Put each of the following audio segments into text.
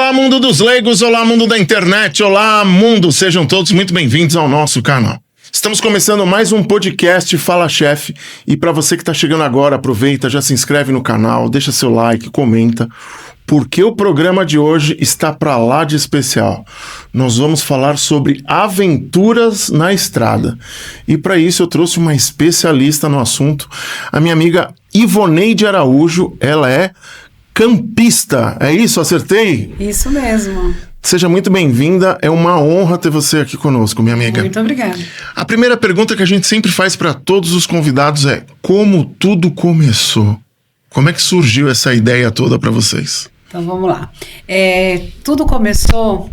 Olá, mundo dos leigos, olá, mundo da internet, olá, mundo, sejam todos muito bem-vindos ao nosso canal. Estamos começando mais um podcast Fala Chefe, e para você que está chegando agora, aproveita, já se inscreve no canal, deixa seu like, comenta, porque o programa de hoje está para lá de especial. Nós vamos falar sobre aventuras na estrada, e para isso eu trouxe uma especialista no assunto, a minha amiga Ivoneide Araújo. Ela é campista, é isso? Acertei? Isso mesmo. Seja muito bem-vinda, é uma honra ter você aqui conosco, minha amiga. Muito obrigada. A primeira pergunta que a gente sempre faz para todos os convidados é: como tudo começou? Como é que surgiu essa ideia toda para vocês? Então vamos lá. Tudo começou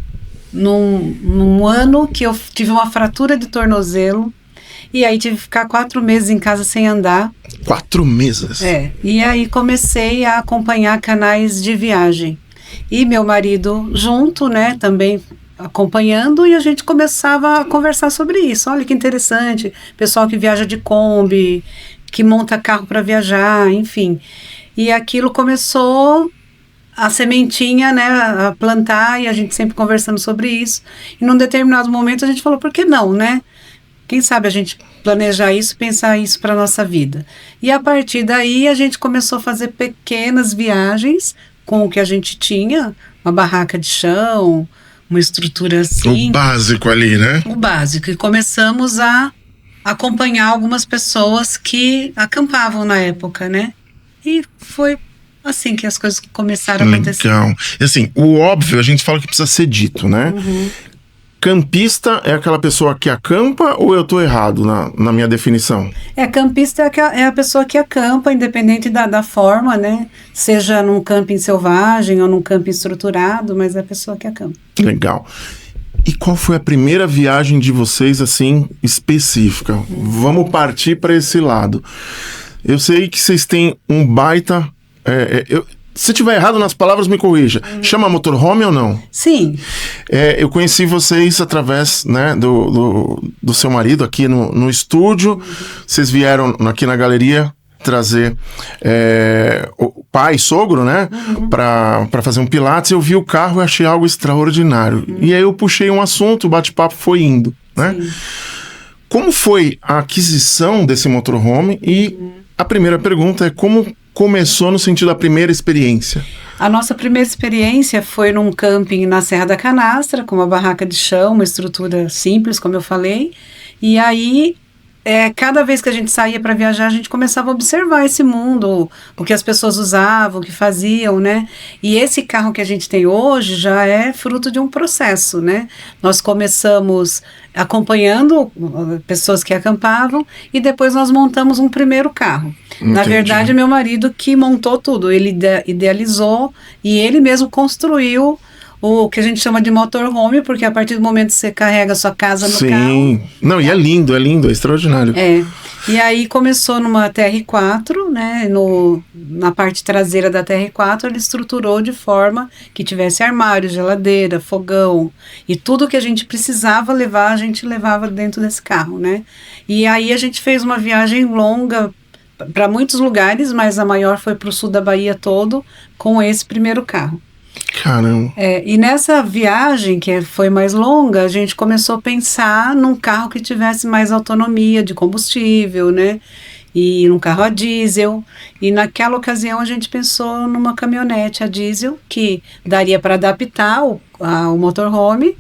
num ano que eu tive uma fratura de tornozelo. E aí tive que ficar 4 meses em casa sem andar. 4 meses? E aí comecei a acompanhar canais de viagem. E meu marido junto, né, também acompanhando, e a gente começava a conversar sobre isso. Olha que interessante, pessoal que viaja de Kombi, que monta carro para viajar, enfim. E aquilo começou a sementinha, né, a plantar, e a gente sempre conversando sobre isso. E num determinado momento a gente falou, por que não, né? Quem sabe a gente planejar isso, pensar isso para a nossa vida. E a partir daí a gente começou a fazer pequenas viagens com o que a gente tinha, uma barraca de chão, uma estrutura assim. O básico ali, né? O básico. E começamos a acompanhar algumas pessoas que acampavam na época, né? E foi assim que as coisas começaram a acontecer. Legal. E assim, o óbvio a gente fala que precisa ser dito, né? Uhum. Campista é aquela pessoa que acampa, ou eu tô errado na minha definição? Campista é a pessoa que acampa, independente da forma, né? Seja num camping selvagem ou num camping estruturado, mas é a pessoa que acampa. Legal. E qual foi a primeira viagem de vocês, assim, específica? Vamos partir para esse lado. Eu sei que vocês têm um baita... Se tiver errado nas palavras, me corrija. Chama motorhome ou não? Sim. Eu conheci vocês através, né, do seu marido aqui no estúdio. Vocês vieram aqui na galeria trazer o pai, sogro, né, para fazer um pilates. Eu vi o carro e achei algo extraordinário. E aí eu puxei um assunto, o bate-papo foi indo, né? Sim. Como foi a aquisição desse motorhome? E a primeira pergunta é: como começou no sentido da primeira experiência? A nossa primeira experiência foi num camping na Serra da Canastra, com uma barraca de chão, uma estrutura simples, como eu falei. E aí, cada vez que a gente saía para viajar, a gente começava a observar esse mundo, o que as pessoas usavam, o que faziam, né? E esse carro que a gente tem hoje já é fruto de um processo, né? Nós começamos acompanhando pessoas que acampavam, e depois nós montamos um primeiro carro. Entendi. Na verdade, meu marido que montou tudo, ele idealizou e ele mesmo construiu o que a gente chama de motorhome, porque a partir do momento que você carrega a sua casa no carro... Sim, não, e é lindo, é extraordinário. E aí começou numa TR4, né, na parte traseira da TR4, ele estruturou de forma que tivesse armário, geladeira, fogão, e tudo que a gente precisava levar, a gente levava dentro desse carro, né. E aí a gente fez uma viagem longa para muitos lugares, mas a maior foi para o sul da Bahia todo, com esse primeiro carro. Caramba. E nessa viagem, que foi mais longa, a gente começou a pensar num carro que tivesse mais autonomia de combustível, né? E num carro a diesel. E naquela ocasião a gente pensou numa caminhonete a diesel que daria para adaptar o motorhome,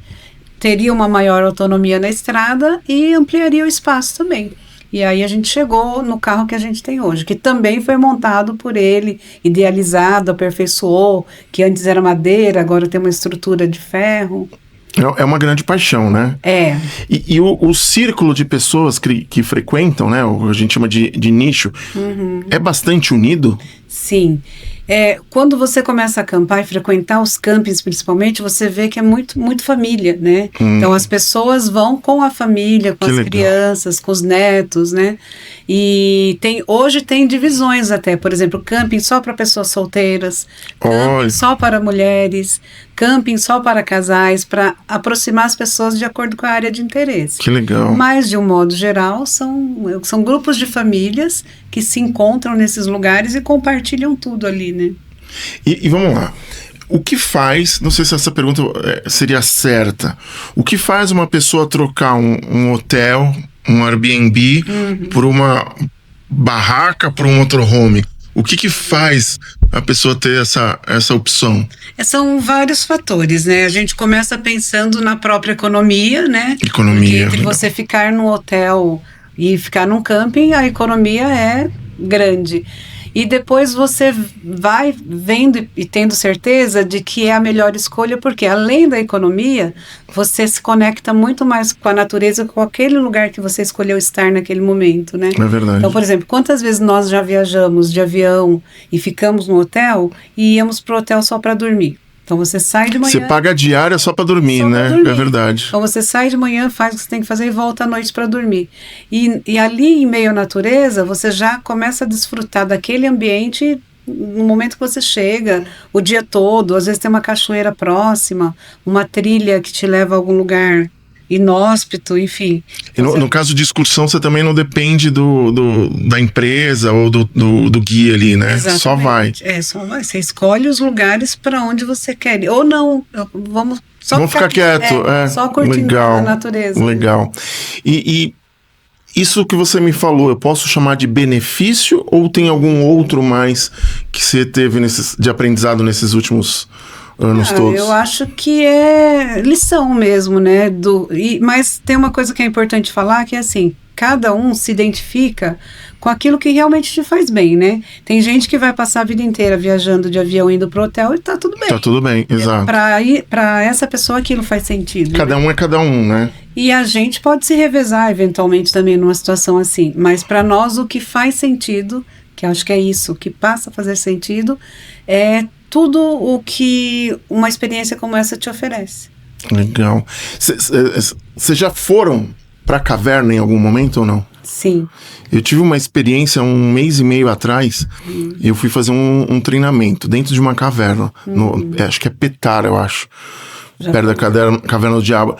teria uma maior autonomia na estrada e ampliaria o espaço também. E aí a gente chegou no carro que a gente tem hoje, que também foi montado por ele, idealizado, aperfeiçoou, que antes era madeira, agora tem uma estrutura de ferro. É uma grande paixão, né? E o círculo de pessoas que frequentam, né, o que a gente chama de nicho, é bastante unido? Sim. Quando você começa a acampar e frequentar os campings principalmente, você vê que é muito, muito família, né? Então as pessoas vão com a família, com as crianças, com os netos, né? E hoje tem divisões até, por exemplo, camping só para pessoas solteiras, camping só para mulheres, camping só para casais, para aproximar as pessoas de acordo com a área de interesse. Que legal. Mas, de um modo geral, são grupos de famílias que se encontram nesses lugares e compartilham tudo ali, né? E vamos lá. O que faz, não sei se essa pergunta seria certa, o que faz uma pessoa trocar um hotel, um Airbnb, por uma barraca, por um motorhome? O que faz a pessoa ter essa opção? São vários fatores, né? A gente começa pensando na própria economia, né? Economia. Porque entre você ficar num hotel e ficar num camping, a economia é grande. E depois você vai vendo e tendo certeza de que é a melhor escolha, porque além da economia, você se conecta muito mais com a natureza, com aquele lugar que você escolheu estar naquele momento, né? É verdade. Então, por exemplo, quantas vezes nós já viajamos de avião e ficamos no hotel e íamos pro hotel só para dormir? Então você sai de manhã... Você paga a diária só pra dormir, só né? pra dormir. É verdade. Então você sai de manhã, faz o que você tem que fazer e volta à noite para dormir. E ali em meio à natureza, você já começa a desfrutar daquele ambiente no momento que você chega, o dia todo. Às vezes tem uma cachoeira próxima, uma trilha que te leva a algum lugar inóspito, enfim. E no caso de excursão, você também não depende da empresa ou do guia ali, né? Exatamente. Só vai. Só vai. Você escolhe os lugares para onde você quer ir. Ou não, vamos ficar quieto. Só curtindo legal, a natureza. Legal. E isso que você me falou, eu posso chamar de benefício ou tem algum outro mais que você teve de aprendizado nesses últimos anos todos? Eu acho que é lição mesmo, né? Mas tem uma coisa que é importante falar, que é assim, cada um se identifica com aquilo que realmente te faz bem, né? Tem gente que vai passar a vida inteira viajando de avião, indo pro hotel e tá tudo bem. Tá tudo bem, exato. Pra essa pessoa aquilo faz sentido. Cada um é cada um, né? E a gente pode se revezar eventualmente também numa situação assim, mas para nós o que faz sentido, que eu acho que é isso, o que passa a fazer sentido, é tudo o que uma experiência como essa te oferece. Legal. Vocês já foram pra caverna em algum momento ou não? Sim. Eu tive uma experiência 1 mês e meio atrás. Eu fui fazer um treinamento dentro de uma caverna. Acho que é Petara, eu acho. Perto da Caverna do Diabo.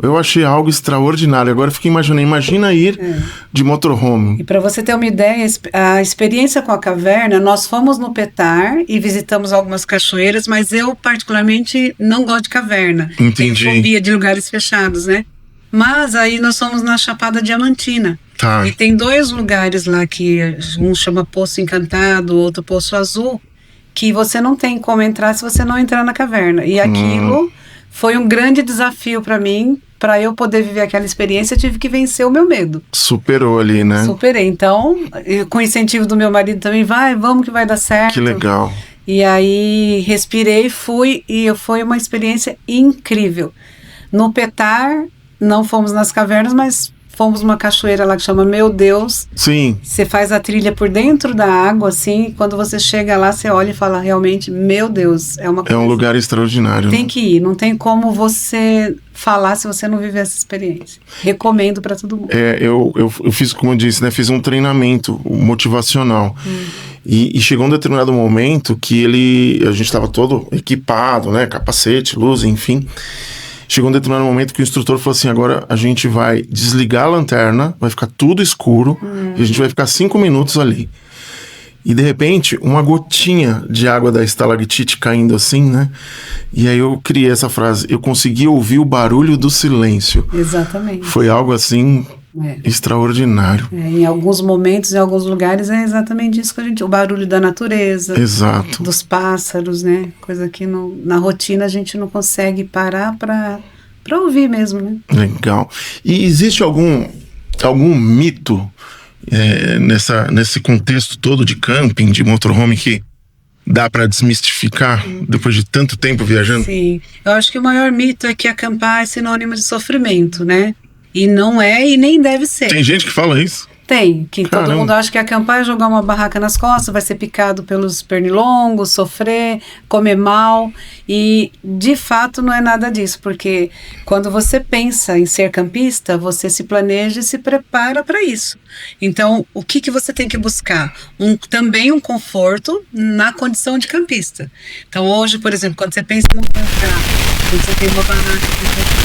Eu achei algo extraordinário. Agora eu fiquei imaginando, imagina ir de motorhome. E para você ter uma ideia, a experiência com a caverna, nós fomos no Petar e visitamos algumas cachoeiras, mas eu particularmente não gosto de caverna. Entendi. Tenho fobia de lugares fechados, né? Mas aí nós fomos na Chapada Diamantina. Tá. E tem 2 lugares lá que um chama Poço Encantado, o outro Poço Azul, que você não tem como entrar se você não entrar na caverna. E aquilo foi um grande desafio para mim. Para eu poder viver aquela experiência, eu tive que vencer o meu medo. Superou ali, né? Superei. Então, com o incentivo do meu marido também, vamos que vai dar certo. Que legal. E aí, respirei, fui, e foi uma experiência incrível. No Petar, não fomos nas cavernas, mas fomos numa cachoeira lá que chama Meu Deus. Sim. Você faz a trilha por dentro da água, assim, e quando você chega lá, você olha e fala, realmente, meu Deus, é uma coisa... É um lugar extraordinário. Tem que ir, não tem como você falar se você não viver essa experiência. Recomendo para todo mundo. Eu fiz, como eu disse, né, fiz um treinamento motivacional. E chegou um determinado momento que a gente estava todo equipado, né, capacete, luz, enfim... Chegou um determinado momento que o instrutor falou assim, agora a gente vai desligar a lanterna, vai ficar tudo escuro, e a gente vai ficar 5 minutos ali. E de repente, uma gotinha de água da estalactite caindo assim, né? E aí eu criei essa frase, eu consegui ouvir o barulho do silêncio. Exatamente. Foi algo assim... extraordinário. Em alguns momentos, em alguns lugares, é exatamente isso que o barulho da natureza. Exato. Dos pássaros, né? Coisa que na rotina a gente não consegue parar para ouvir mesmo, né? Legal. E existe algum mito nesse contexto todo de camping, de motorhome, que dá para desmistificar depois de tanto tempo viajando? Sim. Eu acho que o maior mito é que acampar é sinônimo de sofrimento, né? E não é e nem deve ser. Tem gente que fala isso? Tem, que Caramba. todo mundo acha que acampar é jogar uma barraca nas costas, vai ser picado pelos pernilongos, sofrer, comer mal, e de fato não é nada disso, porque quando você pensa em ser campista, você se planeja e se prepara para isso. Então, o que você tem que buscar? Também um conforto na condição de campista. Então, hoje, por exemplo, quando você pensa em acampar, quando você tem uma barraca que você vai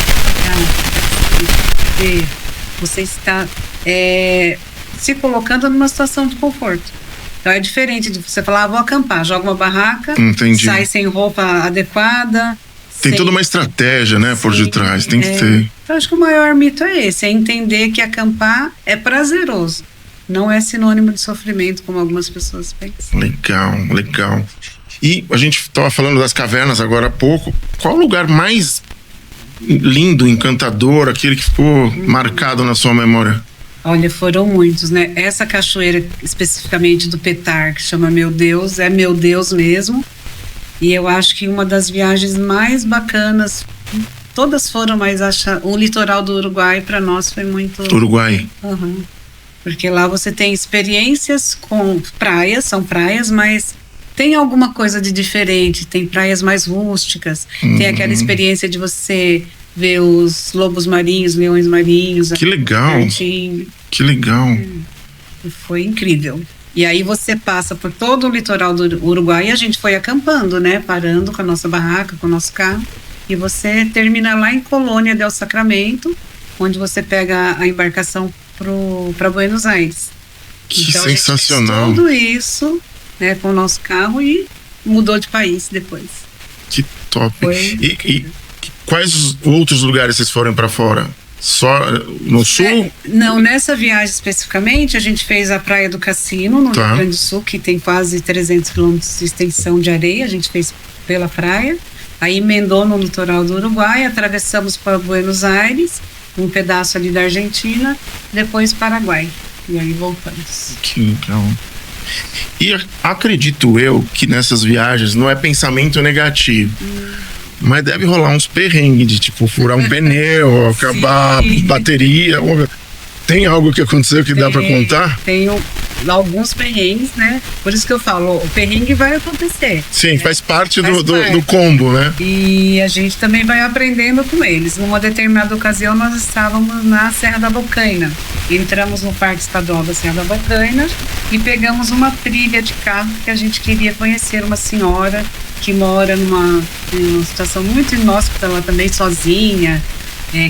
você está se colocando numa situação de conforto. Então é diferente de você falar, vou acampar, joga uma barraca, Entendi. sai sem roupa adequada. Tem toda uma estratégia, né, por detrás, tem que ter. Eu acho que o maior mito é esse, é entender que acampar é prazeroso, não é sinônimo de sofrimento, como algumas pessoas pensam. Legal. E a gente estava falando das cavernas agora há pouco. Qual o lugar mais lindo, encantador, aquele que ficou marcado na sua memória? Olha, foram muitos, né? Essa cachoeira, especificamente do Petar, que chama Meu Deus, é meu Deus mesmo. E eu acho que uma das viagens mais bacanas, todas foram, mas o litoral do Uruguai para nós foi muito... Uruguai. Uhum. Porque lá você tem experiências com praias, são praias, mas tem alguma coisa de diferente. Tem praias mais rústicas, tem aquela experiência de você ver os lobos marinhos, leões marinhos. Que legal! Pertinho. Que legal! Foi incrível. E aí você passa por todo o litoral do Uruguai e a gente foi acampando, né? Parando com a nossa barraca, com o nosso carro. E você termina lá em Colônia del Sacramento, onde você pega a embarcação para Buenos Aires. Que então, sensacional! A gente fez tudo isso, né, com o nosso carro e mudou de país depois. Que top! Foi E quais outros lugares vocês foram para fora? Só no sul? Não, nessa viagem especificamente, a gente fez a Praia do Cassino, no Rio Grande do Sul, que tem quase 300 quilômetros de extensão de areia. A gente fez pela praia. Aí emendou no litoral do Uruguai, atravessamos para Buenos Aires, um pedaço ali da Argentina, depois Paraguai. E aí voltamos. Que legal. E acredito eu que nessas viagens não é pensamento negativo. Mas deve rolar uns perrengues de tipo furar um pneu, acabar a bateria. Tem algo que aconteceu que dá pra contar? Tem alguns perrengues, né? Por isso que eu falo, o perrengue vai acontecer. Sim, né? faz parte do combo, né? E a gente também vai aprendendo com eles. Numa determinada ocasião, nós estávamos na Serra da Bocaina. Entramos no Parque Estadual da Serra da Bocaina e pegamos uma trilha de carro que a gente queria conhecer uma senhora que mora numa situação muito inóspita lá também, sozinha.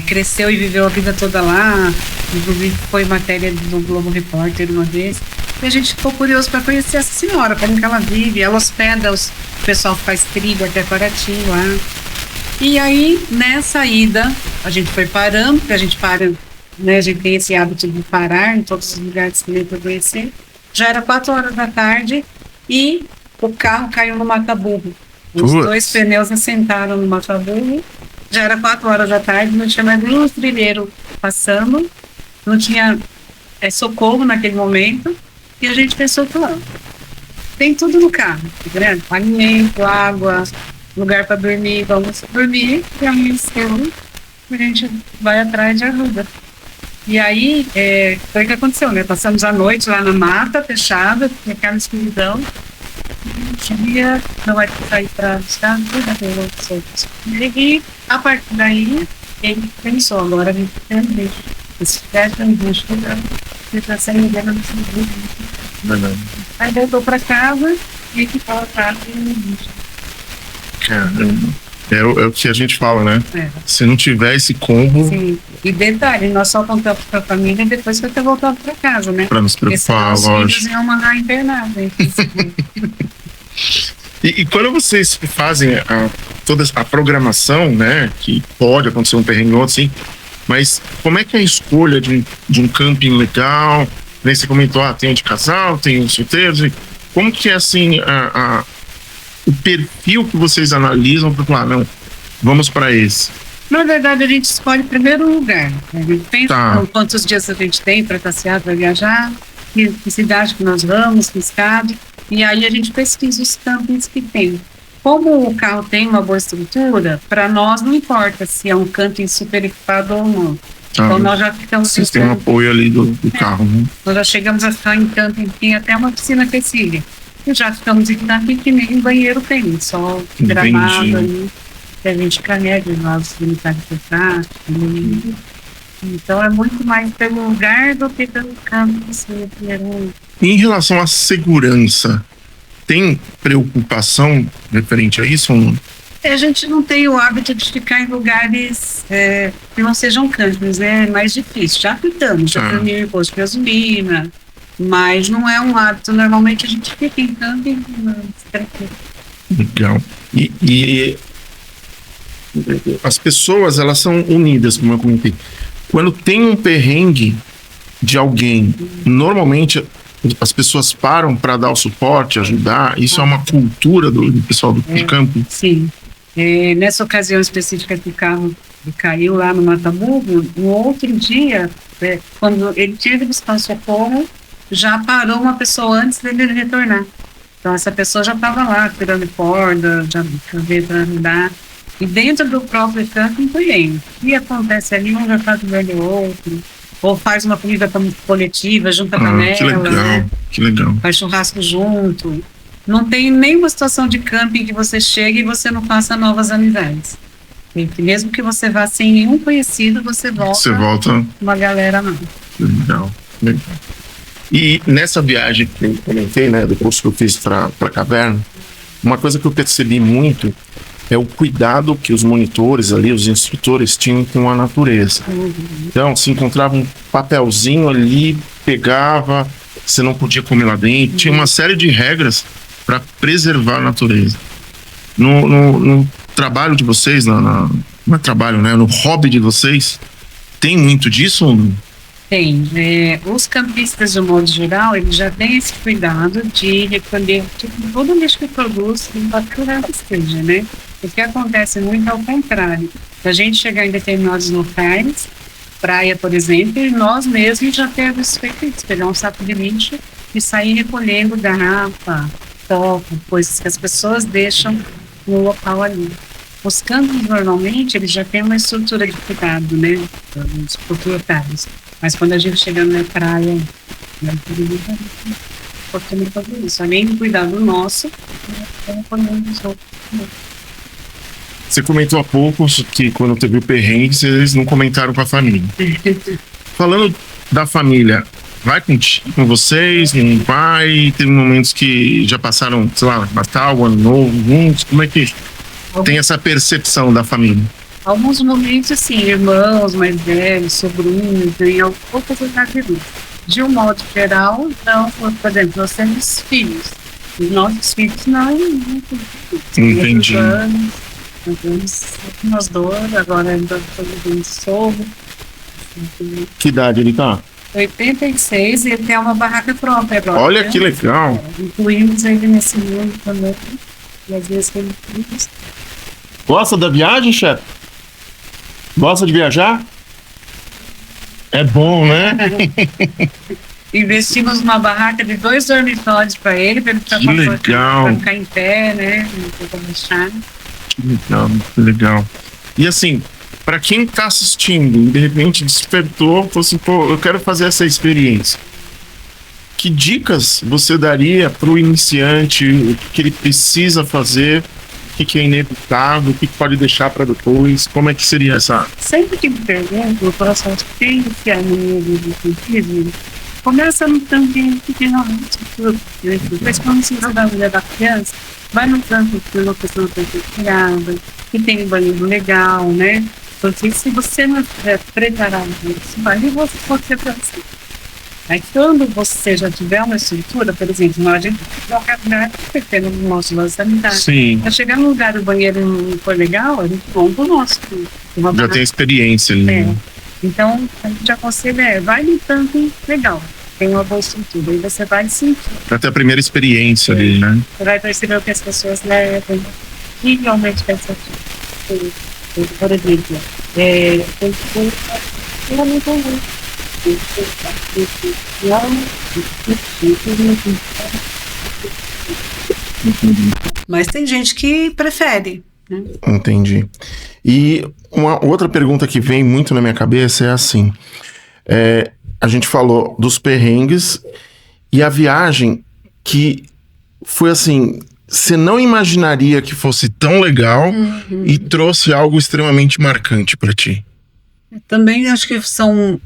Cresceu e viveu a vida toda lá. Inclusive foi matéria do Globo Repórter uma vez. E a gente ficou curioso para conhecer essa senhora, como que ela vive. Ela hospeda o pessoal que faz trilha até Paraty lá. E aí, nessa ida, a gente foi parando, porque a gente para, né? A gente tem esse hábito de parar em todos os lugares que nem para conhecer. Já era 4 horas da tarde e o carro caiu no mata-burro. Os 2 pneus assentaram no mata-burro. Já era 4 horas da tarde, não tinha mais nenhum trilheiro passando, não tinha socorro naquele momento, e a gente pensou, claro, tem tudo no carro, né? Alimento, água, lugar para dormir, vamos dormir, e amanheceu, a gente vai atrás de ajuda. E aí, foi o que aconteceu, né? Passamos a noite lá na mata, fechada, aquela escuridão. Dia não vai sair para buscar e a partir daí ele pensou, agora a gente tem um bicho, esse pés é um bicho que está saindo dela no segundo. Aí voltou para casa e ficou atrás do bicho. É o que a gente fala, né? Se não tiver esse combo... Sim. E detalhe, nós só contamos para a família depois que eu ter voltado para casa, né? Para nos preocupar, lógico. Os filhos iam mandar internado, hein? E quando vocês fazem toda a programação, né? Que pode acontecer um perrengue ou outro, assim, mas como é que é a escolha de um camping legal? Nem você comentou, tem um de casal, tem um solteiro, assim, como que é assim o perfil que vocês analisam para falar, não, vamos para esse? Na verdade, a gente escolhe primeiro o lugar. A gente pensa quantos dias a gente tem para passear, para viajar, que cidade que nós vamos, que estado. E aí a gente pesquisa os campings que tem. Como o carro tem uma boa estrutura, para nós não importa se é um camping super equipado ou não. Então nós já ficamos... Vocês têm um apoio ali do carro, né? Nós já chegamos a ficar em camping, tem até uma piscina aquecida. E já ficamos em camping que nem banheiro tem, só gramado ali. Que a gente carrega os unitários portáteis. Então é muito mais pelo lugar do que pelo camping. Em relação à segurança, tem preocupação referente a isso ou não? A gente não tem o hábito de ficar em lugares que não sejam campings, é mais difícil. Já ficamos, já dormimos em posto de gasolina, Mas não é um hábito. Normalmente a gente fica em camping, tranquilo. Legal. E as pessoas, elas são unidas, como eu comentei. Quando tem um perrengue de alguém, normalmente as pessoas param para dar o suporte, ajudar. Isso é uma cultura do pessoal do camping. Sim. Nessa ocasião específica que o carro caiu lá no Mataburro, no outro dia, quando ele tinha que buscar socorro, já parou uma pessoa antes dele retornar. Então essa pessoa já estava lá, tirando corda, já veio para ajudar. E dentro do próprio camping também. O que acontece ali, um já está ajudando o outro. Ou faz uma comida coletiva, junta a panela. Que legal, né? Que legal. Faz churrasco junto. Não tem nenhuma situação de camping que você chegue e você não faça novas amizades. E mesmo que você vá sem nenhum conhecido, você volta uma galera nova. Legal. E nessa viagem que eu comentei, né, do curso que eu fiz para a caverna, uma coisa que eu percebi muito é o cuidado que os monitores ali, os instrutores tinham com a natureza. Então, se encontrava um papelzinho ali, pegava, você não podia comer lá dentro, tinha uma série de regras para preservar a natureza. No trabalho de vocês, não é trabalho, né? No hobby de vocês, tem muito disso ou não? Tem. Os campistas, de um modo geral, eles já têm esse cuidado de recolher todo o lixo que produz, para que esteja, né? O que acontece muito é o contrário. A gente chegar em determinados locais, praia, por exemplo, e nós mesmos já temos feito isso, pegar um saco de lixo e sair recolhendo garrafa, topo, coisas que as pessoas deixam no local ali. Os campos, normalmente, eles já têm uma estrutura de cuidado, né? Os proprietários. Mas quando a gente chega na praia, porque fazer isso. Além do cuidado nosso, Você comentou há pouco que quando teve o perrengue, vocês não comentaram com a família. Falando da família, vai com vocês, não vai? Tem momentos que já passaram, sei lá, Natal, Ano Novo, juntos. Como é que tem essa percepção da família? Alguns momentos, sim, irmãos mais velhos, sobrinhos, em poucas ocasiões. De um modo geral, não. Por exemplo, nós temos filhos. Os nossos filhos não. Entendi. Nós temos nós dois, agora ainda estamos sogro. Que idade ele tá? 86, e ele tem uma barraca própria agora. Olha, né? Que legal. Incluímos ele nesse mundo também. E às vezes ele... Gosta da viagem, chefe? Gosta de viajar? É bom, né? Investimos numa barraca de 2 dormitórios para ele ficar pra ficar em pé, né? Que legal. E assim, para quem tá assistindo e de repente despertou, falou assim, pô, eu quero fazer essa experiência. Que dicas você daria pro iniciante? O que ele precisa fazer? O que é inevitável? O que pode deixar para depois? Como é que seria essa? Sempre que me pergunto, o coração tem que é no sentido, começa no campinho pequenamente, depois quando você vai dar mulher da criança, vai no campo que uma pessoa tem que criada, que tem um banheiro legal, né? Porque se você não estiver preparado, você vai e você pode ser para você. Aí quando você já tiver uma estrutura, por exemplo, a gente joga no nosso lançamento. Sim. Para chegar no lugar do banheiro não for legal, a gente monta o nosso. Já tem experiência ali. É. Então, a gente aconselha, vai no camping legal, tem uma boa estrutura, aí você vai sentir. Pra ter a primeira experiência ali, né? Você vai perceber o que as pessoas levam, que realmente vai ser. Por exemplo, tem que mas tem gente que prefere, né? Entendi. E uma outra pergunta que vem muito na minha cabeça é assim, a gente falou dos perrengues e a viagem que foi assim, você não imaginaria que fosse tão legal e trouxe algo extremamente marcante para ti. Também acho que são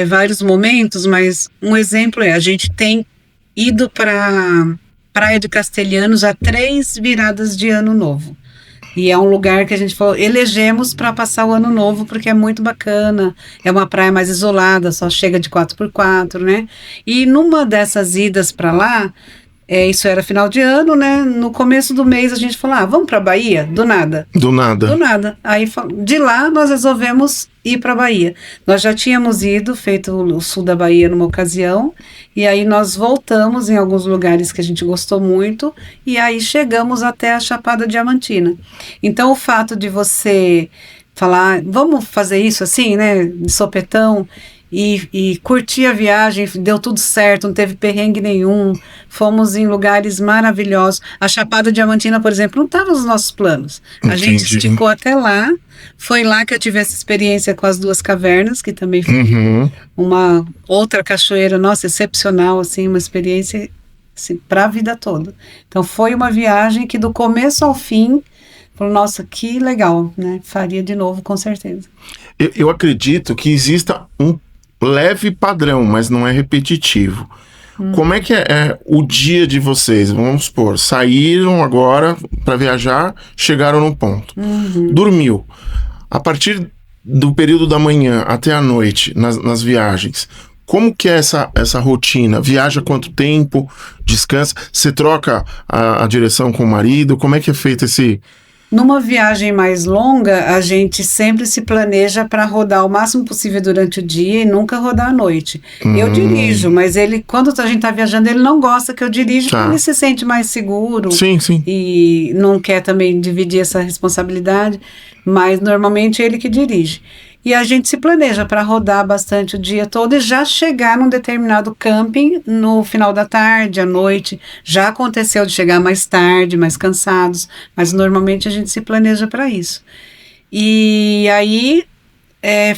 vários momentos, mas um exemplo a gente tem ido para Praia de Castelhanos a 3 viradas de ano novo. E é um lugar que a gente falou, elegemos para passar o ano novo, porque é muito bacana. É uma praia mais isolada, só chega de 4x4, né? E numa dessas idas para lá, isso era final de ano, né? No começo do mês a gente falou, vamos para Bahia? Do nada. Do nada. Do nada. Aí de lá nós resolvemos ir para Bahia. Nós já tínhamos feito o sul da Bahia numa ocasião, e aí nós voltamos em alguns lugares que a gente gostou muito, e aí chegamos até a Chapada Diamantina. Então o fato de você falar, vamos fazer isso assim, né? De sopetão, e curti a viagem, deu tudo certo, não teve perrengue nenhum, fomos em lugares maravilhosos. A Chapada Diamantina, por exemplo, não estava nos nossos planos. A gente esticou até lá, foi lá que eu tive essa experiência com as 2 cavernas, que também foi uma outra cachoeira, nossa, excepcional, assim, uma experiência assim, para a vida toda. Então foi uma viagem que do começo ao fim, falou, nossa, que legal, né? Faria de novo, com certeza. Eu acredito que exista um leve padrão, mas não é repetitivo. Como é que é o dia de vocês? Vamos supor, saíram agora para viajar, chegaram no ponto. Dormiu. A partir do período da manhã até a noite, nas viagens, como que é essa rotina? Viaja quanto tempo? Descansa? Você troca a direção com o marido? Como é que é feito esse... Numa viagem mais longa, a gente sempre se planeja para rodar o máximo possível durante o dia e nunca rodar à noite. Eu dirijo, mas quando a gente está viajando, ele não gosta que eu dirija, porque ele se sente mais seguro. Sim. E não quer também dividir essa responsabilidade, mas normalmente é ele que dirige. E a gente se planeja para rodar bastante o dia todo e já chegar num determinado camping no final da tarde, à noite. Já aconteceu de chegar mais tarde, mais cansados, mas normalmente a gente se planeja para isso. E aí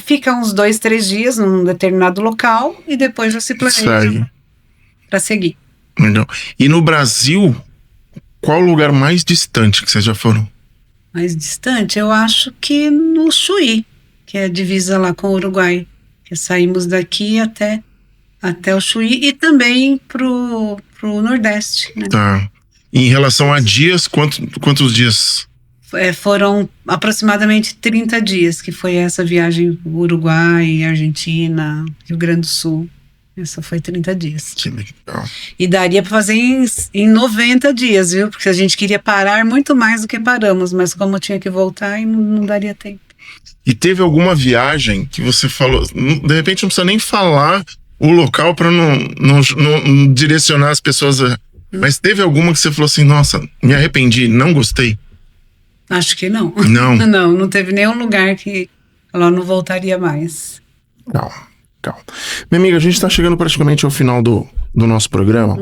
fica uns 2, 3 dias num determinado local e depois já se planeja para seguir. Legal. E no Brasil, qual o lugar mais distante que vocês já foram? Mais distante? Eu acho que no Chuí, que é a divisa lá com o Uruguai, que saímos daqui até o Chuí e também pro Nordeste, né? Tá. Em relação a dias, quantos dias? Foram aproximadamente 30 dias, que foi essa viagem Uruguai, Argentina, Rio Grande do Sul. Essa foi 30 dias. Que legal. E daria para fazer em 90 dias, viu? Porque a gente queria parar muito mais do que paramos, mas como tinha que voltar, não daria tempo. E teve alguma viagem que você falou, de repente não precisa nem falar o local para não direcionar as pessoas, mas teve alguma que você falou assim, nossa, me arrependi, não gostei? Acho que não. Não? Não teve nenhum lugar que ela não voltaria mais. Legal. Minha amiga, a gente está chegando praticamente ao final do nosso programa.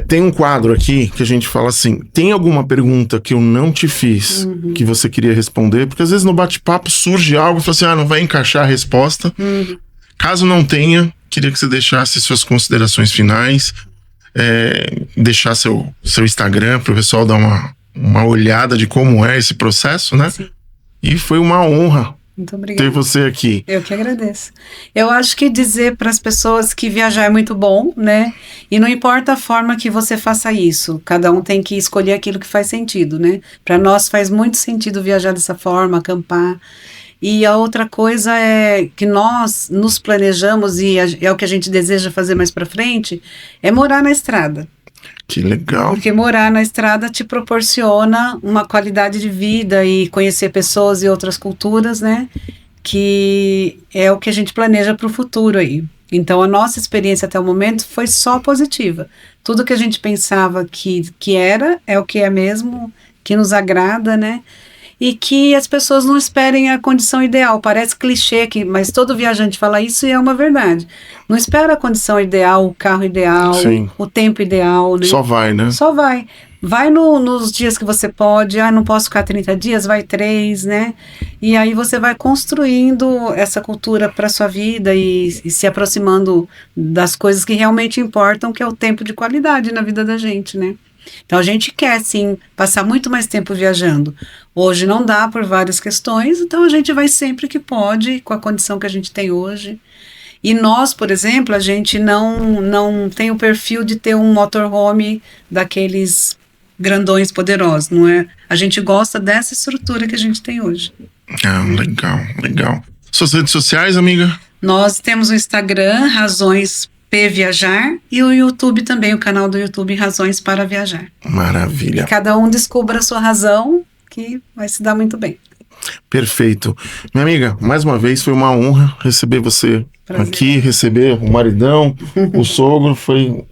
Tem um quadro aqui que a gente fala assim, tem alguma pergunta que eu não te fiz que você queria responder? Porque às vezes no bate-papo surge algo e fala assim, não vai encaixar a resposta. Caso não tenha, queria que você deixasse suas considerações finais, deixar seu Instagram para o pessoal dar uma olhada de como é esse processo, né? Sim. E foi uma honra muito obrigada. Ter você aqui. Eu que agradeço. Eu acho que dizer para as pessoas que viajar é muito bom, né? E não importa a forma que você faça isso, cada um tem que escolher aquilo que faz sentido, né? Para nós faz muito sentido viajar dessa forma, acampar. E a outra coisa é que nós nos planejamos, e é o que a gente deseja fazer mais para frente, é morar na estrada. Que legal. Porque morar na estrada te proporciona uma qualidade de vida e conhecer pessoas e outras culturas, né? Que é o que a gente planeja para o futuro aí. Então, a nossa experiência até o momento foi só positiva. Tudo que a gente pensava que é o que é mesmo, que nos agrada, né? E que as pessoas não esperem a condição ideal. Parece clichê, mas todo viajante fala isso e é uma verdade. Não espera a condição ideal, o carro ideal, sim, o tempo ideal, né? Só vai, né? Só vai. Vai nos dias que você pode. Não posso ficar 30 dias, vai 3, né? E aí você vai construindo essa cultura para sua vida e se aproximando das coisas que realmente importam, que é o tempo de qualidade na vida da gente, né? Então a gente quer sim passar muito mais tempo viajando. Hoje não dá por várias questões, então a gente vai sempre que pode, com a condição que a gente tem hoje. E nós, por exemplo, a gente não tem o perfil de ter um motorhome daqueles grandões, poderosos, não é? A gente gosta dessa estrutura que a gente tem hoje. Ah, legal. Suas redes sociais, amiga? Nós temos o Instagram, Razões P Viajar, e o YouTube também, o canal do YouTube Razões para Viajar. Maravilha. Cada um descubra a sua razão, que vai se dar muito bem. Perfeito. Minha amiga, mais uma vez foi uma honra receber você aqui, receber o maridão, o sogro,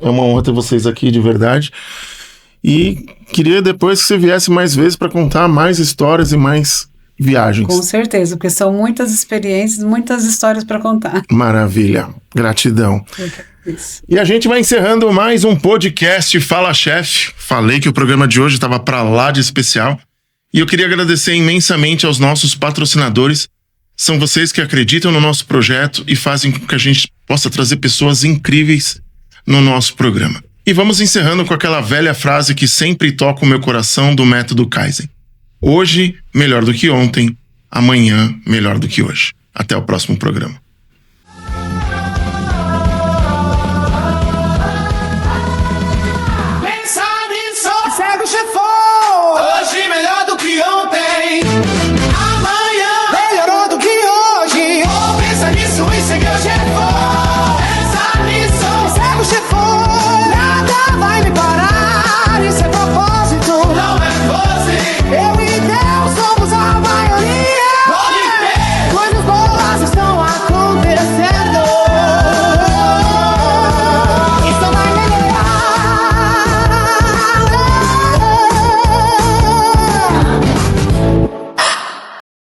é uma honra ter vocês aqui de verdade. E queria depois que você viesse mais vezes para contar mais histórias e mais viagens. Com certeza, porque são muitas experiências, muitas histórias para contar. Maravilha. Gratidão. Isso. E a gente vai encerrando mais um podcast Fala Chef. Falei que o programa de hoje estava para lá de especial. E eu queria agradecer imensamente aos nossos patrocinadores. São vocês que acreditam no nosso projeto e fazem com que a gente possa trazer pessoas incríveis no nosso programa. E vamos encerrando com aquela velha frase que sempre toca o meu coração do método Kaizen. Hoje, melhor do que ontem. Amanhã, melhor do que hoje. Até o próximo programa.